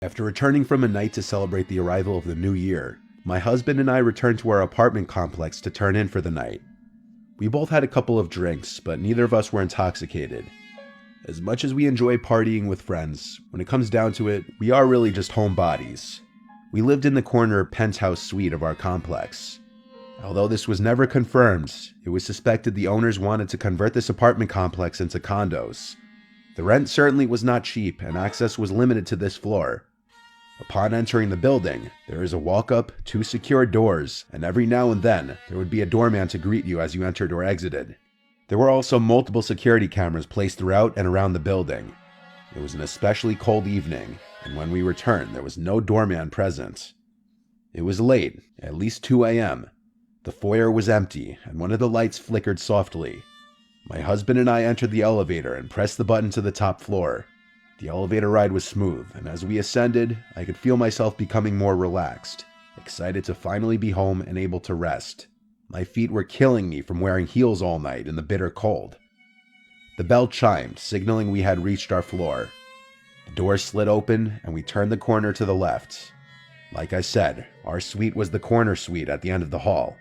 After returning from a night to celebrate the arrival of the new year, my husband and I returned to our apartment complex to turn in for the night. We both had a couple of drinks, but neither of us were intoxicated. As much as we enjoy partying with friends, when it comes down to it, we are really just homebodies. We lived in the corner penthouse suite of our complex. Although this was never confirmed, it was suspected the owners wanted to convert this apartment complex into condos. The rent certainly was not cheap, and access was limited to this floor. Upon entering the building, there is a walk-up, 2 secured doors, and every now and then, there would be a doorman to greet you as you entered or exited. There were also multiple security cameras placed throughout and around the building. It was an especially cold evening, and when we returned, there was no doorman present. It was late, at least 2 a.m. The foyer was empty, and one of the lights flickered softly. My husband and I entered the elevator and pressed the button to the top floor. The elevator ride was smooth, and as we ascended, I could feel myself becoming more relaxed, excited to finally be home and able to rest. My feet were killing me from wearing heels all night in the bitter cold. The bell chimed, signaling we had reached our floor. The door slid open, and we turned the corner to the left. Like I said, our suite was the corner suite at the end of the hall.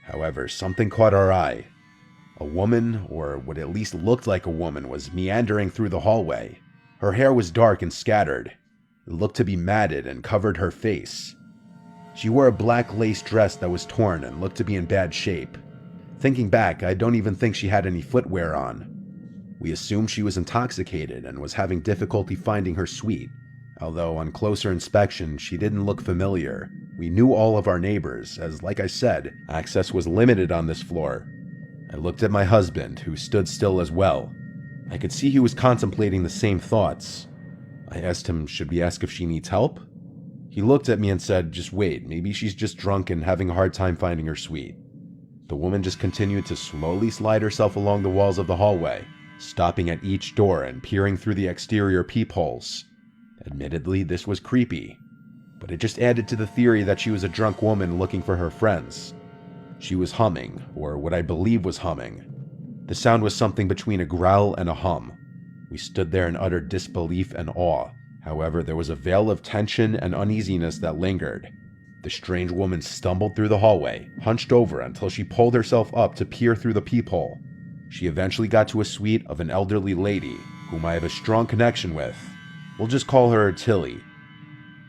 However, something caught our eye. A woman, or what at least looked like a woman, was meandering through the hallway. Her hair was dark and scattered. It looked to be matted and covered her face. She wore a black lace dress that was torn and looked to be in bad shape. Thinking back, I don't even think she had any footwear on. We assumed she was intoxicated and was having difficulty finding her suite. Although on closer inspection, she didn't look familiar. We knew all of our neighbors, as like I said, access was limited on this floor. I looked at my husband, who stood still as well. I could see he was contemplating the same thoughts. I asked him, should we ask if she needs help? He looked at me and said, just wait, maybe she's just drunk and having a hard time finding her suite. The woman just continued to slowly slide herself along the walls of the hallway, stopping at each door and peering through the exterior peepholes. Admittedly, this was creepy, but it just added to the theory that she was a drunk woman looking for her friends. She was humming, or what I believe was humming. The sound was something between a growl and a hum. We stood there in utter disbelief and awe. However, there was a veil of tension and uneasiness that lingered. The strange woman stumbled through the hallway, hunched over until she pulled herself up to peer through the peephole. She eventually got to a suite of an elderly lady, whom I have a strong connection with. We'll just call her Tilly.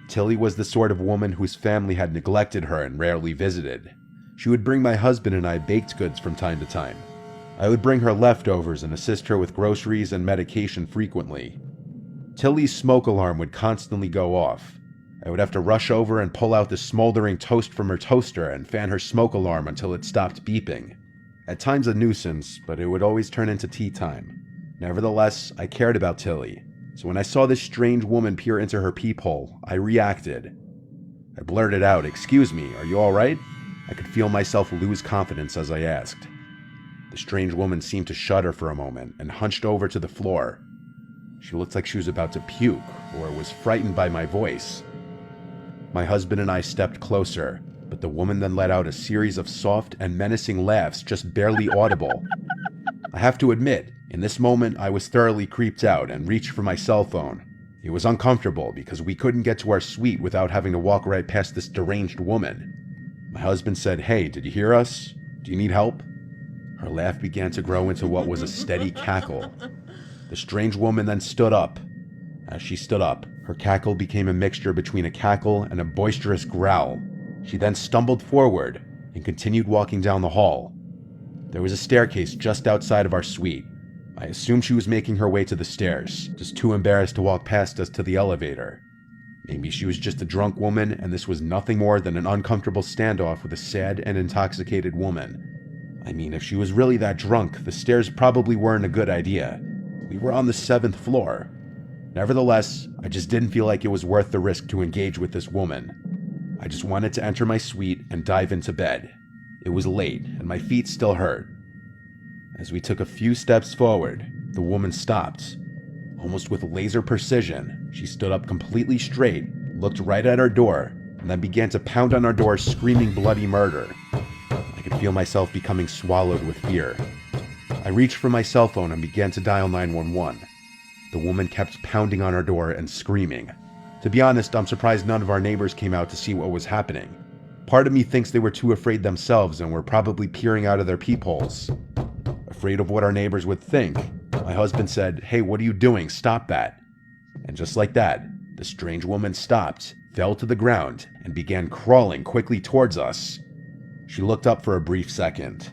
Tilly was the sort of woman whose family had neglected her and rarely visited. She would bring my husband and I baked goods from time to time. I would bring her leftovers and assist her with groceries and medication frequently. Tilly's smoke alarm would constantly go off. I would have to rush over and pull out the smoldering toast from her toaster and fan her smoke alarm until it stopped beeping. At times a nuisance, but it would always turn into tea time. Nevertheless, I cared about Tilly, so when I saw this strange woman peer into her peephole, I reacted. I blurted out, "Excuse me, are you alright?" I could feel myself lose confidence as I asked. The strange woman seemed to shudder for a moment and hunched over to the floor. She looked like she was about to puke, or was frightened by my voice. My husband and I stepped closer, but the woman then let out a series of soft and menacing laughs just barely audible. I have to admit, in this moment I was thoroughly creeped out and reached for my cell phone. It was uncomfortable because we couldn't get to our suite without having to walk right past this deranged woman. My husband said, "Hey, did you hear us? Do you need help?" Her laugh began to grow into what was a steady cackle. The strange woman then stood up. As she stood up, her cackle became a mixture between a cackle and a boisterous growl. She then stumbled forward and continued walking down the hall. There was a staircase just outside of our suite. I assumed she was making her way to the stairs, just too embarrassed to walk past us to the elevator. Maybe she was just a drunk woman and this was nothing more than an uncomfortable standoff with a sad and intoxicated woman. I mean, if she was really that drunk, the stairs probably weren't a good idea. We were on the 7th floor. Nevertheless, I just didn't feel like it was worth the risk to engage with this woman. I just wanted to enter my suite and dive into bed. It was late, and my feet still hurt. As we took a few steps forward, the woman stopped. Almost with laser precision, she stood up completely straight, looked right at our door, and then began to pound on our door screaming bloody murder. I could feel myself becoming swallowed with fear. I reached for my cell phone and began to dial 911. The woman kept pounding on our door and screaming. To be honest, I'm surprised none of our neighbors came out to see what was happening. Part of me thinks they were too afraid themselves and were probably peering out of their peepholes. Afraid of what our neighbors would think, my husband said, "Hey, what are you doing? Stop that." And just like that, the strange woman stopped, fell to the ground, and began crawling quickly towards us. She looked up for a brief second.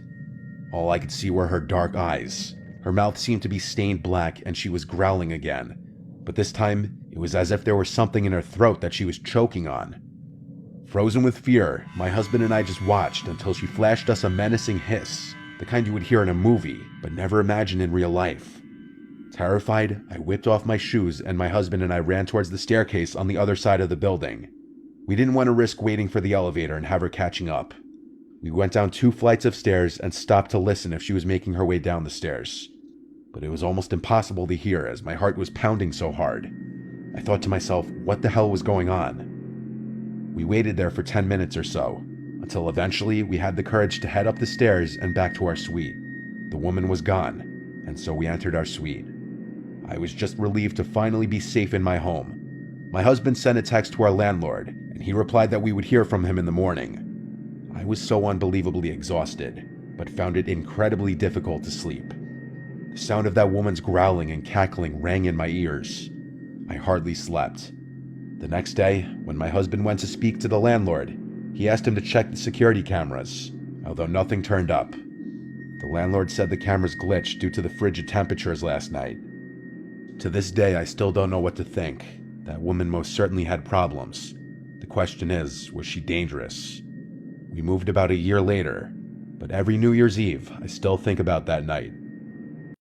All I could see were her dark eyes. Her mouth seemed to be stained black and she was growling again. But this time, it was as if there was something in her throat that she was choking on. Frozen with fear, my husband and I just watched until she flashed us a menacing hiss, the kind you would hear in a movie, but never imagine in real life. Terrified, I whipped off my shoes and my husband and I ran towards the staircase on the other side of the building. We didn't want to risk waiting for the elevator and have her catching up. We went down 2 flights of stairs and stopped to listen if she was making her way down the stairs. But it was almost impossible to hear as my heart was pounding so hard. I thought to myself, what the hell was going on? We waited there for 10 minutes or so, until eventually we had the courage to head up the stairs and back to our suite. The woman was gone, and so we entered our suite. I was just relieved to finally be safe in my home. My husband sent a text to our landlord, and he replied that we would hear from him in the morning. I was so unbelievably exhausted, but found it incredibly difficult to sleep. The sound of that woman's growling and cackling rang in my ears. I hardly slept. The next day, when my husband went to speak to the landlord, he asked him to check the security cameras, although nothing turned up. The landlord said the cameras glitched due to the frigid temperatures last night. To this day, I still don't know what to think. That woman most certainly had problems. The question is, was she dangerous? We moved about a year later, but every New Year's Eve, I still think about that night.